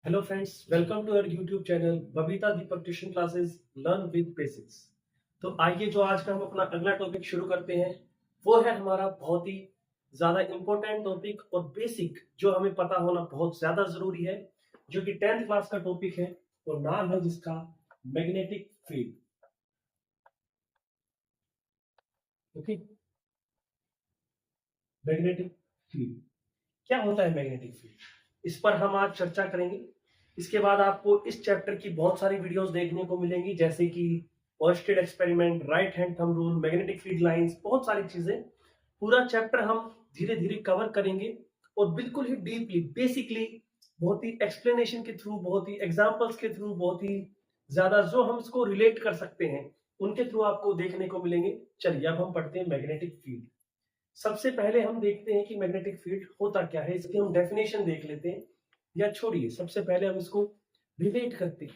Hello friends, welcome to our YouTube channel Babita Deepak tuition classes learn with basics. तो आइए जो आज का हम अपना अगला टॉपिक शुरू करते हैं वो है हमारा बहुत ही ज्यादा इंपॉर्टेंट टॉपिक और बेसिक जो हमें पता होना बहुत ज्यादा जरूरी है, जो कि 10th क्लास का टॉपिक है और नाम है जिसका magnetic field. Okay, magnetic field क्या होता है? मैग्नेटिक फील्ड इस पर हम आज चर्चा करेंगे। इसके बाद आपको इस चैप्टर की बहुत सारी वीडियोस देखने को मिलेंगी, जैसे कि Oersted experiment, right hand thumb rule, magnetic field lines, बहुत सारी चीजें। पूरा चैप्टर हम धीरे धीरे कवर करेंगे और बिल्कुल ही डीपली, बेसिकली, बहुत ही एक्सप्लेनेशन के थ्रू, बहुत ही एग्जांपल्स के थ्रू, बहुत ही ज्यादा जो हम इसको रिलेट कर सकते हैं उनके थ्रू आपको देखने को मिलेंगे। चलिए अब हम पढ़ते हैं मैग्नेटिक फील्ड। सबसे पहले हम देखते हैं कि मैग्नेटिक फील्ड होता क्या है, इसकी हम डेफिनेशन देख लेते हैं। या छोड़िए, सबसे पहले हम इसको रिलेट करते हैं।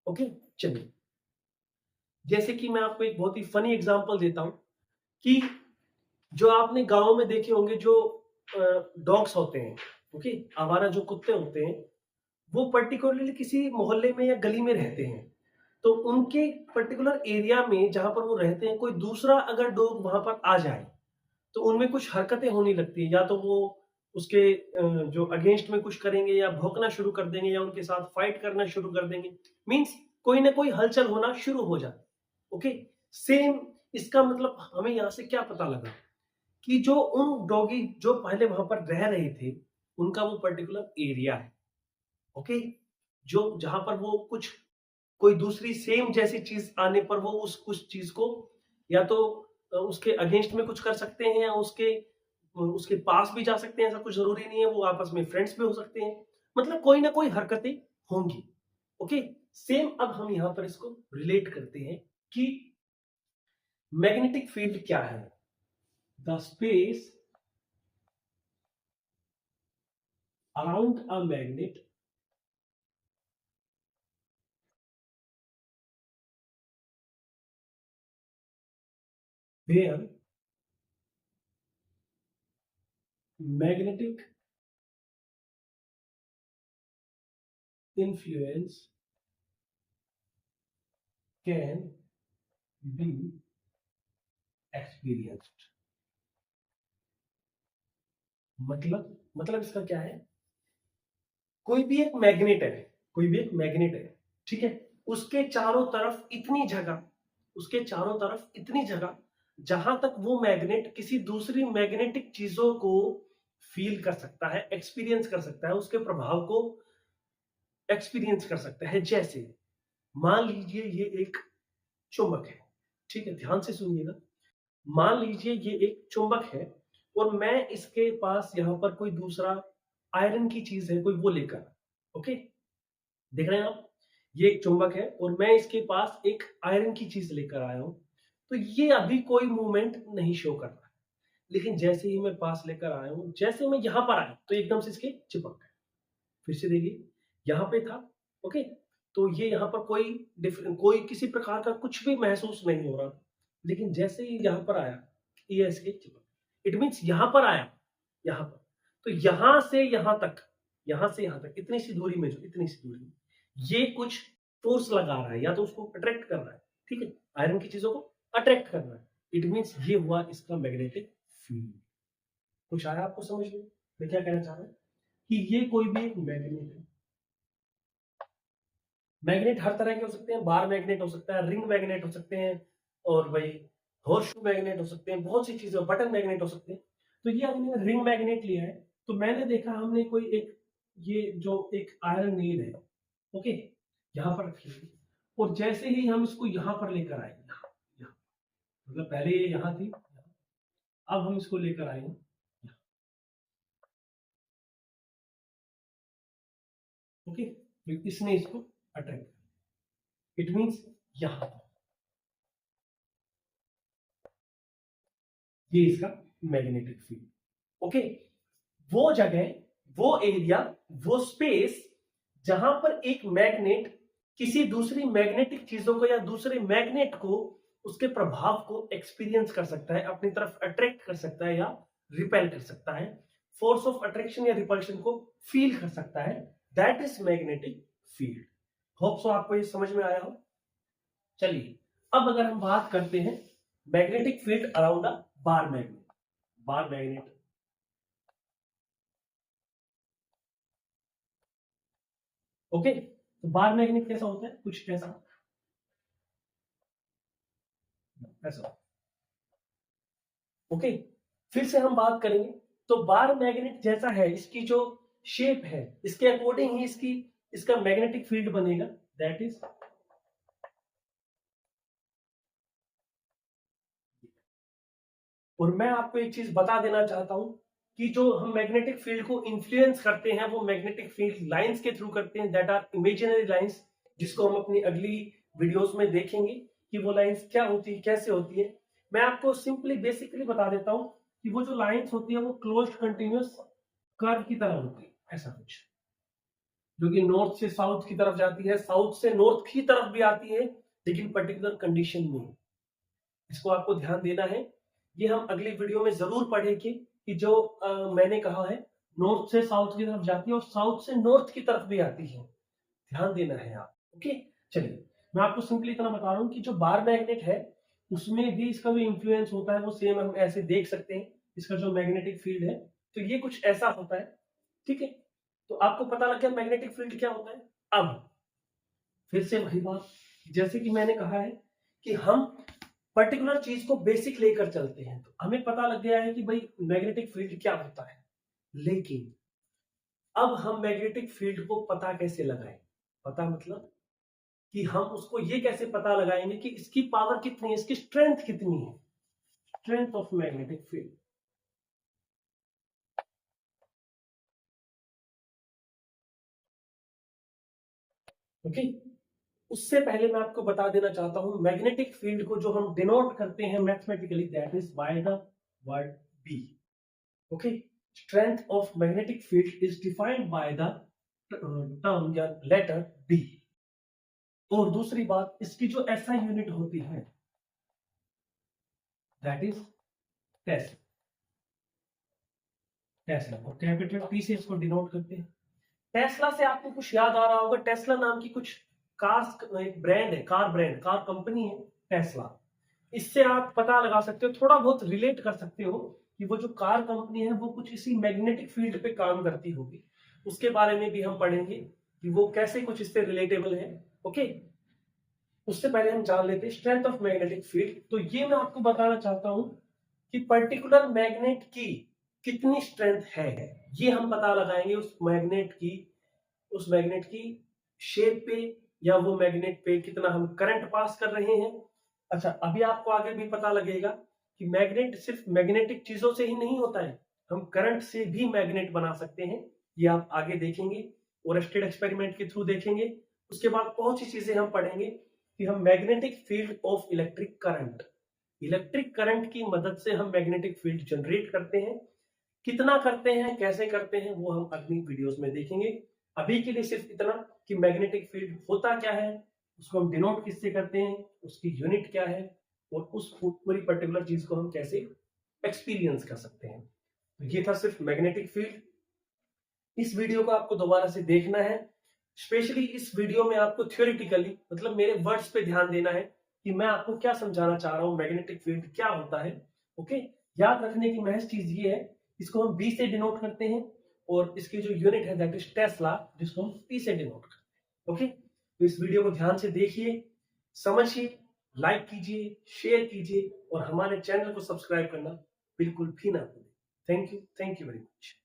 ओके, चलिए। जैसे कि मैं आपको एक बहुत ही फनी एग्जांपल देता हूं कि जो आपने गांव में देखे होंगे जो डॉग्स होते हैं, ओके, आवारा जो कुत्ते होते हैं, वो पर्टिकुलरली किसी मोहल्ले में या गली में रहते हैं। तो उनके पर्टिकुलर एरिया में जहां पर वो रहते हैं, कोई दूसरा अगर डॉग वहां पर आ जाए तो उनमें कुछ हरकतें होने लगती है। या तो वो उसके जो अगेंस्ट में कुछ करेंगे, या भौंकना शुरू कर देंगे, या उनके साथ फाइट करना शुरू कर देंगे। मींस कोई ना कोई हलचल होना शुरू हो जाए। ओके, सेम इसका मतलब हमें यहां से क्या पता लगा कि जो उन डॉगी जो पहले वहां पर रह रहे थे, उनका वो पर्टिकुलर एरिया है। ओके, जो जहां पर वो कुछ कोई दूसरी सेम जैसी चीज आने पर वो उस चीज को या तो उसके अगेंस्ट में कुछ कर सकते हैं, या उसके पास भी जा सकते हैं। ऐसा कुछ जरूरी नहीं है, वो आपस में फ्रेंड्स भी हो सकते हैं। मतलब कोई ना कोई हरकतें होंगी। ओके, सेम अब हम यहां पर इसको रिलेट करते हैं कि मैग्नेटिक फील्ड क्या है। The space around a magnet where magnetic influence can be experienced। मतलब इसका क्या है? कोई भी एक मैग्नेट है, कोई भी एक मैग्नेट है, ठीक है। उसके चारों तरफ इतनी जगह, उसके चारों तरफ इतनी जगह जहां तक वो मैग्नेट किसी दूसरी मैग्नेटिक चीजों को फील कर सकता है, एक्सपीरियंस कर सकता है, उसके प्रभाव को एक्सपीरियंस कर सकता है। जैसे मान लीजिए ये एक चुंबक है, ठीक है, ध्यान से सुनिएगा। मान लीजिए ये एक चुंबक है और मैं इसके पास यहां पर कोई दूसरा आयरन की चीज है, कोई वो लेकर, ओके, देख रहे हैं आप, ये एक चुंबक है और मैं इसके पास एक आयरन की चीज लेकर आया हूं। तो ये अभी कोई मूवमेंट नहीं शो कर रहा है, लेकिन जैसे ही मैं पास लेकर आया हूं, जैसे मैं यहां पर आया तो एकदम से इसके चिपक गए। फिर से देखिए, यहां पे था, ओके, तो ये यहां पर कोई किसी प्रकार का कुछ भी महसूस नहीं हो रहा, लेकिन जैसे ही यहां पर आया, ये इसके चिपक, इट मीन्स यहां पर आया, यहां पर, तो यहां से यहां तक इतनी सी दूरी में, जो इतनी सी दूरी में ये कुछ फोर्स लगा रहा है, या तो उसको अट्रैक्ट कर रहा है, ठीक है, आयरन की चीजों को अट्रैक्ट कर रहा है। इट मीन्स ये हुआ इसका मैग्नेटिक फील्ड। कुछ आया आपको समझ में? मैं क्या कहना चाह रहा हूं कि ये कोई भी एक मैग्नेट है। मैग्नेट हर तरह के हो सकते हैं, बार मैग्नेट हो सकता है, रिंग मैग्नेट हो सकते हैं, और भाई हॉर्सशू मैग्नेट हो सकते हैं, बहुत सी चीजें, बटन मैग्नेट हो सकते हैं। तो ये हमने रिंग मैग्नेट लिया है। तो मैंने देखा, हमने कोई एक, ये जो एक आयरन नीड है, ओके, यहाँ पर रखी है, और जैसे ही हम इसको यहाँ पर लेकर आए, यहाँ, मतलब पहले ये यहाँ थी, अब हम इसको लेकर आए हैं, ओके, इसने इसको अट्रैक्ट, इट मीन्स यहाँ, ये इसका मैग्नेटिक फील्ड। ओके, वो जगह, वो एरिया, वो स्पेस जहां पर एक मैग्नेट किसी दूसरी मैग्नेटिक चीजों को या दूसरे मैग्नेट को, उसके प्रभाव को एक्सपीरियंस कर सकता है, अपनी तरफ अट्रैक्ट कर सकता है या रिपेल कर सकता है, फोर्स ऑफ अट्रैक्शन या रिपल्शन को फील कर सकता है। That is magnetic field. Hope so आपको ये समझ में आया हो। चलिए अब अगर हम बात करते हैं magnetic field around a bar magnet. Bar magnet, okay, तो बार मैग्नेट कैसा होता है, कुछ ऐसा ऐसा, ओके। फिर से हम बात करेंगे तो बार मैग्नेट जैसा है, इसकी जो शेप है इसके अकॉर्डिंग ही इसका मैग्नेटिक फील्ड बनेगा, दैट इज। और मैं आपको एक चीज बता देना चाहता हूं कि जो हम मैग्नेटिक फील्ड को इन्फ्लुएंस करते हैं वो मैग्नेटिक फील्ड लाइंस के थ्रू करते हैं, दैट आर इमेजिनरी लाइंस, जिसको हम अपनी अगली वीडियोस में देखेंगे कि वो लाइंस क्या होती है, कैसे होती है। मैं आपको सिंपली बेसिकली बता देता हूं कि वो जो लाइंस होती है वो क्लोज्ड कंटिन्यूअस कर्व की तरह होती है, ऐसा कुछ, जो कि नॉर्थ से साउथ की तरफ जाती है, साउथ से नॉर्थ की तरफ भी आती है, लेकिन पर्टिकुलर कंडीशन में। इसको आपको ध्यान देना है। ये हम अगली वीडियो में जरूर पढ़ेंगे कि जो मैंने कहा है नॉर्थ से साउथ की तरफ जाती है और साउथ से नॉर्थ की तरफ भी आती है, ध्यान देना है आप, ओके। चलिए मैं आपको सिंपली इतना बता रहा हूँ कि जो बार मैग्नेट है उसमें भी इसका जो इन्फ्लुएंस होता है वो सेम हम ऐसे देख सकते हैं। इसका जो मैग्नेटिक फील्ड है तो ये कुछ ऐसा होता है, ठीक है। तो आपको पता लग गया मैग्नेटिक फील्ड क्या होता है। अब फिर से वही बात, जैसे कि मैंने कहा है कि हम पर्टिकुलर चीज को बेसिक लेकर चलते हैं, तो हमें पता लग गया है कि भाई मैग्नेटिक फील्ड क्या होता है, लेकिन अब हम मैग्नेटिक फील्ड को पता कैसे लगाएं। पता मतलब कि हम उसको ये कैसे पता लगाएंगे कि इसकी पावर कितनी है, इसकी स्ट्रेंथ कितनी है, strength of magnetic field, okay. उससे पहले मैं आपको बता देना चाहता हूं मैग्नेटिक फील्ड को जो हम डिनोट करते हैं mathematically, that is by the word B, okay. Strength of magnetic field is defined by the term या लेटर बी। और दूसरी बात, इसकी जो एसआई यूनिट होती है दैट इज टेस्ला, टेस्ला और कैपिटल टी से इसको डिनोट करते हैं। टेस्ला से आपको कुछ याद आ रहा होगा, टेस्ला नाम की कुछ कार, एक ब्रांड है, कार ब्रांड, कार कंपनी है टेस्ला। इससे आप पता लगा सकते हो, थोड़ा बहुत रिलेट कर सकते हो कि वो जो कार कंपनी है वो कुछ इसी मैग्नेटिक फील्ड पे काम करती होगी। उसके बारे में भी हम पढ़ेंगे कि वो कैसे कुछ इससे रिलेटेबल है, ओके। उससे पहले हम जान लेते हैं स्ट्रेंथ ऑफ मैग्नेटिक फील्ड। तो ये मैं आपको बताना चाहता हूं कि पर्टिकुलर मैग्नेट की कितनी स्ट्रेंथ है, ये हम पता लगाएंगे उस मैग्नेट की शेप पे, या वो मैग्नेट पे कितना हम करंट पास कर रहे हैं। अच्छा, अभी आपको आगे भी पता लगेगा कि मैग्नेट सिर्फ मैग्नेटिक चीजों से ही नहीं होता है, हम करंट से भी मैग्नेट बना सकते हैं, ये आप आगे देखेंगे और स्टेड एक्सपेरिमेंट के थ्रू देखेंगे। उसके बाद बहुत सी चीजें हम पढ़ेंगे कि हम magnetic field of electric current की मदद से हम मैग्नेटिक फील्ड जनरेट करते हैं। कितना करते हैं, कैसे करते हैं, वो हम अगली वीडियोस में देखेंगे। अभी के लिए सिर्फ इतना कि मैग्नेटिक फील्ड होता क्या है, उसको हम डिनोट किससे करते हैं, उसकी यूनिट क्या है, और उस पूरी पर्टिकुलर चीज को हम कैसे एक्सपीरियंस कर सकते हैं। तो ये था सिर्फ मैग्नेटिक फील्ड। इस वीडियो को आपको दोबारा से देखना है, स्पेशली इस वीडियो में आपको थ्योरेटिकली मतलब मेरे वर्ड्स पे ध्यान देना है कि मैं आपको क्या समझाना चाह रहा हूँ, मैग्नेटिक फील्ड क्या होता है, ओके। याद रखने की महज चीज ये है, इसको हम बी से डिनोट करते हैं और इसकी जो यूनिट है दैट इज टेस्ला, जिसको हम टी से डिनोट करते हैं, ओके। तो इस वीडियो को ध्यान से देखिए, समझिए, लाइक कीजिए, शेयर कीजिए और हमारे चैनल को सब्सक्राइब करना बिल्कुल भी ना भूलें। Thank you very much.